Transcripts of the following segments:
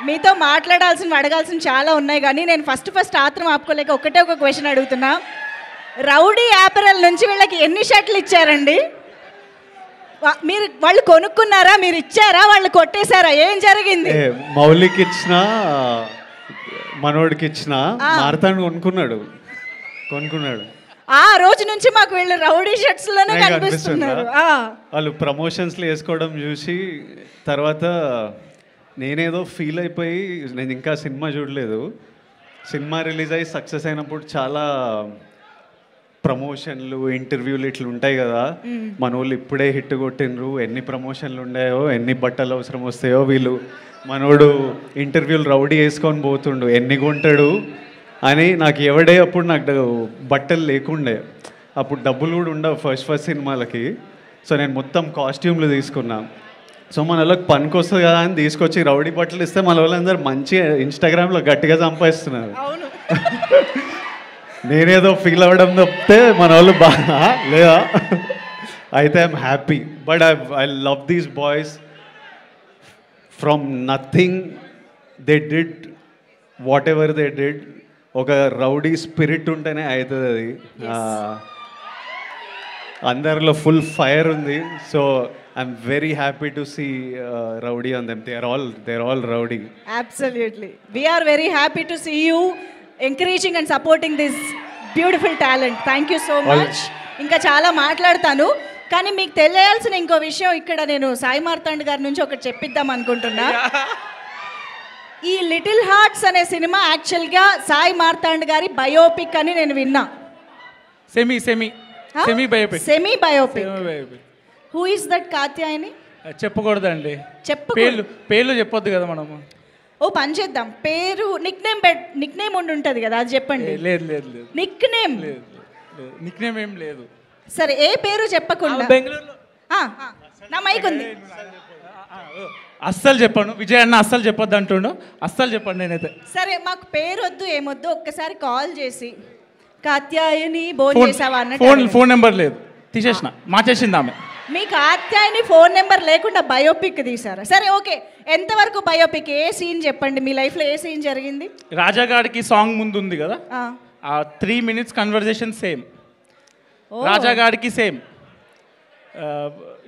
మీతో మాట్లాడాల్సినవి అడగాల్సినవి చాలా ఉన్నాయి, కానీ నేను ఫస్ట్ ఆత్రం ఆపుకోలేక ఒక క్వశ్చన్ అడుగుతున్నా. రౌడీ యాపరల్ నుంచి వీళ్ళకి ఎన్ని షర్ట్లు ఇచ్చారండి? మీరు వాళ్ళు కొనుక్కున్నారా, మీరు ఇచ్చారా, వాళ్ళు కొట్టేశారా, ఏం జరిగింది? మౌలికి ఇచ్చిన, మనోడికి ఇచ్చిన, మారతాను కొనుక్కున్నాడు. ఆ రోజు నుంచి మాకు వీళ్ళు రౌడీ షర్ట్స్ లోనే కనిపిస్తున్నారు. వాళ్ళు ప్రమోషన్స్లో వేసుకోవడం చూసి తర్వాత నేనేదో ఫీల్ అయిపోయి, నేను ఇంకా సినిమా చూడలేదు, సినిమా రిలీజ్ అయ్యి సక్సెస్ అయినప్పుడు చాలా ప్రమోషన్లు, ఇంటర్వ్యూలు ఇట్లా ఉంటాయి కదా, మన వాళ్ళు ఇప్పుడే హిట్ కొట్టినరు, ఎన్ని ప్రమోషన్లు ఉన్నాయో, ఎన్ని బట్టలు అవసరం వస్తాయో, వీళ్ళు మనోడు ఇంటర్వ్యూలు రౌడీ వేసుకొని పోతుండు, ఎన్ని కొంటాడు అని నాకు ఎవడే. అప్పుడు నాకు బట్టలు లేకుండే, అప్పుడు డబ్బులు కూడా ఉండవు ఫస్ట్ సినిమాలకి. సో నేను మొత్తం కాస్ట్యూమ్లు తీసుకున్నా. సో మన వాళ్ళకి పనికి వస్తుంది కదా అని తీసుకొచ్చి రౌడీ బట్టలు ఇస్తే మన వాళ్ళందరూ మంచిగా ఇన్స్టాగ్రామ్లో గట్టిగా సంపాదిస్తున్నారు. నేనేదో ఫీల్ అవ్వడం తప్పితే మన వాళ్ళు బాగా లేదా. అయితే I'm happy, but I love these boys. From nothing they did whatever they did. ఒక రౌడీ స్పిరిట్ ఉంటేనే అవుతుంది అది. అందరిలో ఫుల్ ఫైర్ ఉంది. So I'm very happy to see rowdy on them. They are all rowdy. Absolutely. We are very happy to see you encouraging and supporting this beautiful talent. Thank you so much. ఇంకా చాలా మాట్లాడతాను, కానీ మీకు తెలియాల్సిన ఇంకో విషయం ఇక్కడ నేను సాయి మార్తాండ్ గారి నుంచి ఒకటి చెప్పిద్దాం అనుకుంటున్నా. ఈ లిటిల్ హార్ట్స్ అనే సినిమా యాక్చువల్గా సాయి మార్తాండ్ గారి బయోపిక్ అని నేను విన్నా. Semi biopic. Who is that Katyayani? చెప్పకూడదండి, పేర్లు చెప్పొద్దు కదా మనము. ఓ పని చేద్దాం, పేరు నిక్ నేమ్ ఉంటుంది కదా, అది చెప్పండి. లేదు నిక్ నేమ్ ఏం లేదు. సరే, ఏ పేరు చెప్పకుండా. బెంగళూరులో నా మైక్ ఉంది. అస్సలు చెప్పాను, విజయ్ అన్న అస్సలు చెప్పొద్దు అంటుండు, అస్సలు చెప్పండి నేనైతే. సరే, మాకు పేరు వద్దు ఏమొద్దు, ఒక్కసారి కాల్ చేసి కాత్యాయని భోజనం చేసావా అన్నట్టు. ఫోన్ నెంబర్ లేదు, తీసేసిన, మార్చేసింది ఆమె. మీ కాత్యాయని ఫోన్ నెంబర్ లేకుండా బయోపిక్ తీసారా? సరే ఓకే, ఎంతవరకు బయోపిక్? ఏ సీన్ చెప్పండి, మీ లైఫ్లో ఏ సీన్ జరిగింది? రాజాగాడికి సాంగ్ ముందు ఉంది కదా, ఆ 3 minutes కన్వర్జేషన్ సేమ్, రాజాగాడికి సేమ్.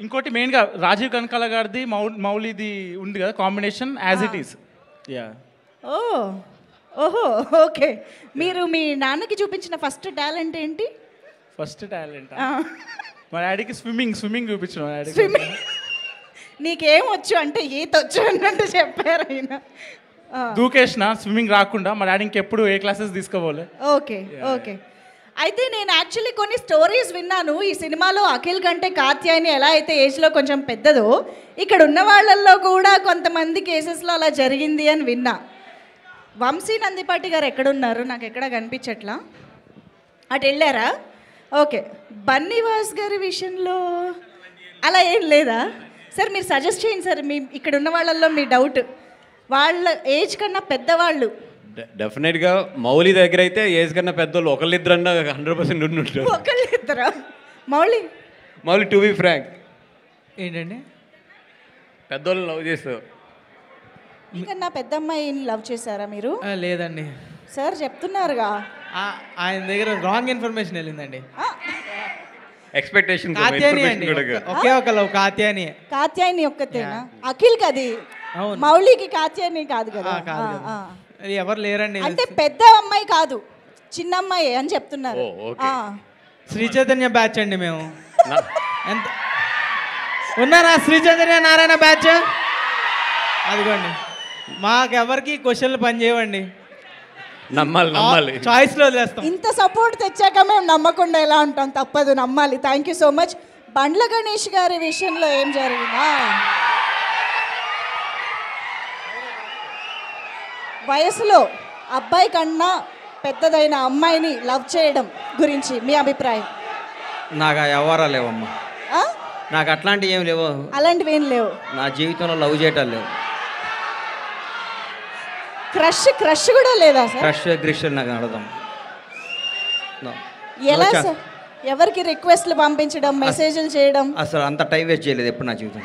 ఇంకోటి మెయిన్గా రాజీవ్ కనకాల గారిది మౌలిది ఉంది కదా, కాంబినేషన్ యాజ్ ఇట్ ఈస్. ఓహో ఓకే. మీరు మీ నాన్నకి చూపించిన ఫస్ట్ టాలెంట్ ఏంటి? ఫస్ట్ టాలెంట్ మా డాడీకి స్విమ్మింగ్ చూపించిన. నీకేమొచ్చు అంటే ఈత వచ్చు అన్నట్టు చెప్పారు ఆయన. దూకేసిన, స్విమ్మింగ్ రాకుండా. మా డాడీ ఇంకెప్పుడు ఏ క్లాసెస్ తీసుకోవాలి. ఓకే. అయితే నేను యాక్చువల్లీ కొన్ని స్టోరీస్ విన్నాను. ఈ సినిమాలో అఖిల్ కంటే కాత్యాయని ఎలా అయితే ఏజ్లో కొంచెం పెద్దదో, ఇక్కడ ఉన్న వాళ్ళల్లో కూడా కొంతమంది కేసెస్లో అలా జరిగింది అని విన్నా. వంశీ నందిపాటి గారు ఎక్కడున్నారు? నాకు ఎక్కడ కనిపించట్లా. అటు వెళ్ళారా? ఓకే. బన్నీవాస్ గారి విషయంలో అలా ఏం లేదా? సార్ మీరు సజెస్ట్ చేయండి సార్, మీ ఇక్కడ ఉన్న వాళ్ళల్లో మీ డౌట్. వాళ్ళ ఏజ్ కన్నా పెద్దవాళ్ళు డెఫినెట్గా మౌలి దగ్గర అయితే ఏజ్ కన్నా పెద్దోళ్ళు ఒకళ్ళిద్దరన్నా 100% ఉంటుంటారు. ఒకళ్ళిద్దరా? మౌలి టు బి ఫ్రాంక్ ఏంటండి, పెద్దోళ్ళు లవ్ చేస్తారు. మీకన్నా పెద్ద అమ్మాయిని లవ్ చేశారా మీరు? లేదండి సార్, చెప్తున్నారుగా. ఆయన దగ్గర రాంగ్ ఇన్ఫర్మేషన్ వెళ్ళిందండి. ఎక్స్పెక్టేషన్ ఒకే ఒక లవ్ కాత్యాయని ఒక్కతేనా? అఖిల్ కది, మౌలికి కాత్యాయని కాదు కదా. ఎవరు లేరండి. అంటే పెద్ద అమ్మాయి కాదు, చిన్న అమ్మాయి అని చెప్తున్నారు. శ్రీ చైతన్య బ్యాచ్ అండి మేము. ఎంత ఉన్నారా శ్రీ చైతన్య నారాయణ బ్యాచ్? అదిగోండి, మాకెవరికి క్వశ్చన్లు పనిచేయవండి, నమ్మాలి, చాయిస్లో వదిలేస్తాం. ఇంత సపోర్ట్ తెచ్చాక మేము నమ్మకుండా ఎలా ఉంటాం, తప్పదు, నమ్మాలి. Thank you so much. Bandla Ganesh గారి విషయంలో ఏం జరిగిందా? వయసులో అబ్బాయి కన్నా పెద్దదైన అమ్మాయిని లవ్ చేయడం గురించి మీ అభిప్రాయం? నాకు ఆ వ్యవహారాలు లేవమ్మా, నాకు అట్లాంటివి ఏం లేవు. అలాంటివి ఏం లేవు నా జీవితంలో. లవ్ చేయటం లేవు. క్రష్ కూడా లేదా సార్? క్రష్ నాకు అడదాం. ఎలా సార్? ఎవరికి రిక్వెస్ట్లు పంపించడం, మెసేజ్లు చేయడం? అసలు అంత టైం వేస్ట్ చేయలేదు ఎప్పుడు నా జీవితం.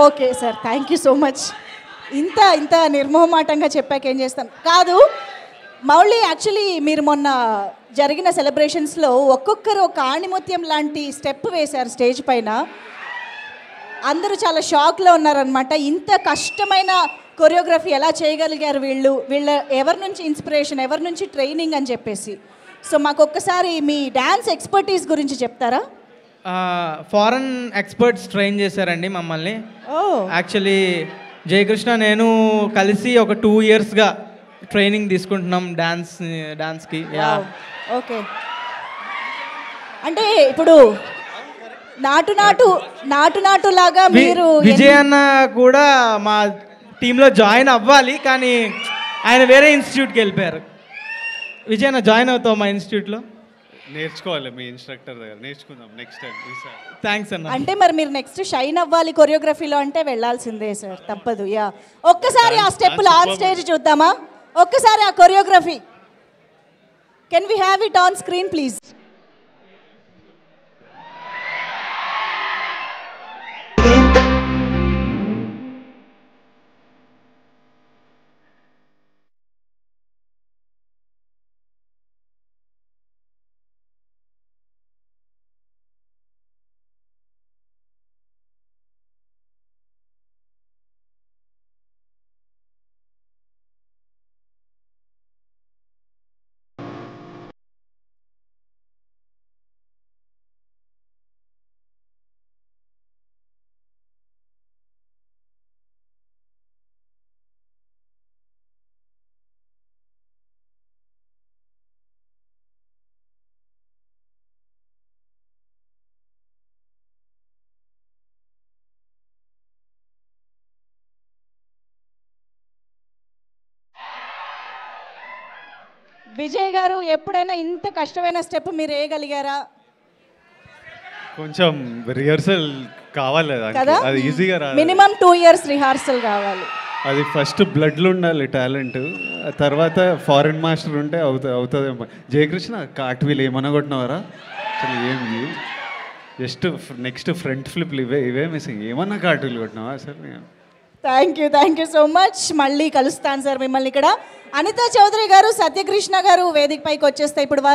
Okay sir, thank you so much. ఇంత ఇంత నిర్మోహమాటంగా చెప్పాక ఏం చేస్తాం. కాదు మౌలి, యాక్చువల్లీ మీరు మొన్న జరిగిన సెలబ్రేషన్స్లో ఒక్కొక్కరు ఒక ఆణిముత్యం లాంటి స్టెప్ వేశారు స్టేజ్ పైన. అందరూ చాలా షాక్లో ఉన్నారనమాట. ఇంత కష్టమైన కొరియోగ్రఫీ ఎలా చేయగలిగారు వీళ్ళ ఎవరి నుంచి ఇన్స్పిరేషన్, ఎవరి నుంచి ట్రైనింగ్ అని చెప్పేసి. సో మాకు ఒక్కసారి మీ డ్యాన్స్ ఎక్స్పర్టీస్ గురించి చెప్తారా? ఫారెన్ ఎక్స్పర్ట్స్ ట్రైన్ చేశారండి మమ్మల్ని. యాక్చువల్లీ జయకృష్ణ నేను కలిసి ఒక 2 yearsగా ట్రైనింగ్ తీసుకుంటున్నాం డాన్స్కి. ఓకే, అంటే ఇప్పుడు నాటు లాగా మీరు విజయ్ అన్న కూడా మా టీంలో జాయిన్ అవ్వాలి, కానీ ఆయన వేరే ఇన్స్టిట్యూట్కి వెళ్ళిపోయారు. విజయ్ అన్న జాయిన్ అవుతావు మా ఇన్స్టిట్యూట్లో? నేర్చుకోవాలి మీ ఇన్స్ట్రక్టర్ దగ్గర, నేర్చుకుందాం నెక్స్ట్ టైం. థ్యాంక్స్ అన్న. అంటే మరి మీరు నెక్స్ట్ షైన్ అవ్వాలి కొరియోగ్రఫీలో అంటే వెళ్ళాల్సిందే సార్, తప్పదు. యా, ఒక్కసారి ఆ స్టెప్పులు ఆన్ స్టేజ్ చూద్దామా? ఒక్కసారి ఆ choreography can we have it on screen please? Vijay గారు, ఎప్పుడైనా ఇంత కష్టమైన స్టెప్ మీరు వేయగలిగారా? కొంచెం రిహర్సల్ కావాలి కదా, అది ఈజీగా రాదు. మినిమం 2 years రిహార్సల్ కావాలి. అది ఫస్ట్ బ్లడ్లో ఉండాలి టాలెంట్, తర్వాత ఫారెన్ మాస్టర్ ఉంటే అవుతుంది. జయకృష్ణ కార్ట్వీల్ ఏమన్నా కొట్టినవారా? అసలు ఏం జస్ట్ నెక్స్ట్ ఫ్రంట్ ఫ్లిప్లు ఇవే మిస్సింగ్. ఏమన్నా కార్ట్వీల్ కొట్టినావా అసలు? Thank you so much. మళ్ళీ కలుస్తాను సార్ మిమ్మల్ని ఇక్కడ. అనితా చౌదరి గారు, సత్యకృష్ణ గారు వేదిక పైకి వచ్చేస్తే ఇప్పుడు